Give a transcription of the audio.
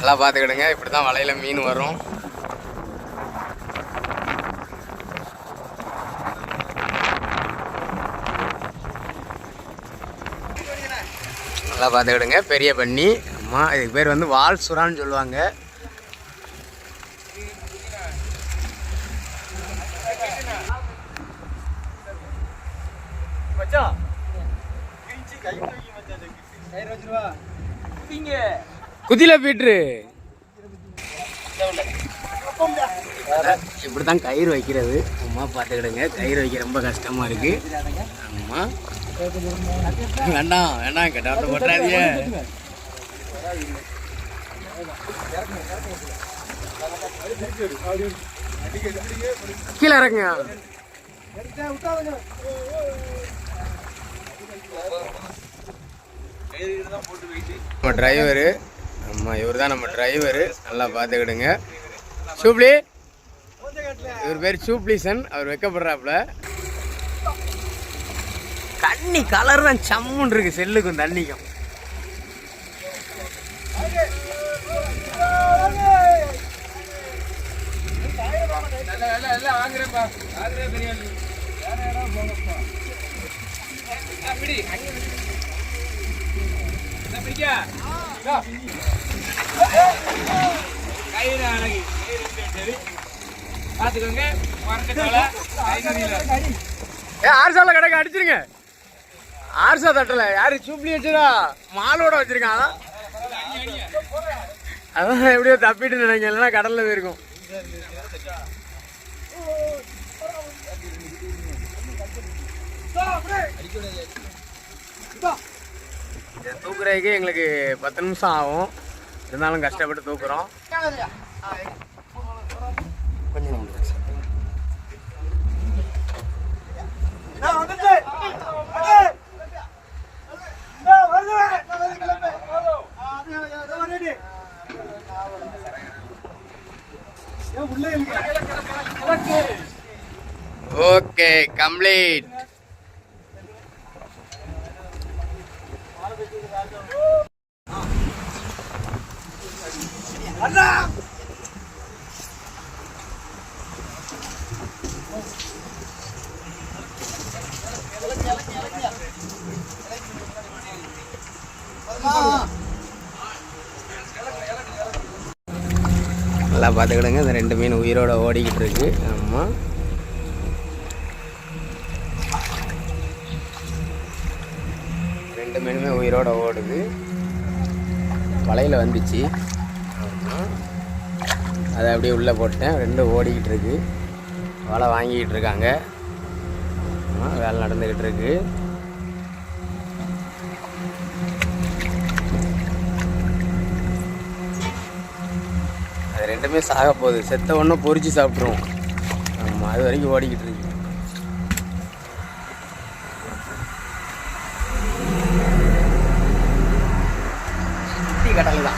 நல்லா பார்த்துக்கிடுங்க. இப்படி தான் வலையில் மீன் வரும். நல்லா பார்த்துக்கிடுங்க. பெரிய பண்ணி. அம்மா இதுக்கு பேர் வந்து வால் சுறான்னு சொல்லுவாங்க. குதில பீட்ரு இப்படிதான் கயிறு வைக்கிறது. அம்மா பார்த்துக்கிடுங்க. கயிறு வைக்க ரொம்ப கஷ்டமா இருக்கு. அம்மா வேண்டாம் வேண்டாம் கெட்ட போட்டாதீங்க. கீழே இறங்க. நம்ம டிரைவரு. ஆமாம், இவர் தான் நம்ம டிரைவரு. நல்லா பார்த்துக்கிடுங்க. சூப்ளி, இவர் பேர் சூப்ளிசன். அவர் வைக்கப்படுறாப்புல. தண்ணி கலர் தான் சம்முன்னு இருக்கு செல்லுக்கும் தண்ணிக்கும். ஆர்சால கடைக்கு அடிச்சிருங்க. ஆர்சா தட்டல யாரு சூப்ளி வச்சுடா மாலோட வச்சிருக்கான். அதான் எப்படியோ தப்பிட்டு நினைங்க, இல்லைன்னா கடல்ல போயிருக்கும். தூக்குறதுக்கு எங்களுக்கு 10 நிமிஷம் ஆகும். இருந்தாலும் கஷ்டப்பட்டு தூக்குறோம். கொஞ்சம் ஓகே கம்ப்ளீட். நல்லா பார்த்துக்கிடுங்க. இந்த 2 மீன் உயிரோட ஓடிக்கிட்டு இருக்கு. ஆமாம், ரெண்டு மீனுமே உயிரோட ஓடுது. வலையில் வந்துச்சு. அதை அப்படியே உள்ளே போட்டேன். 2 ஓடிக்கிட்டு இருக்கு. வலை வாங்கிக்கிட்டு இருக்காங்க. வேலை நடந்துக்கிட்டு இருக்கு. அது 2மே சாக போகுது. செத்த ஒன்றும் பொரிச்சு சாப்பிட்ருவோம். ஆமாம், அது வரைக்கும் ஓடிக்கிட்டு இருக்கு. சுற்றி கடல் தான்.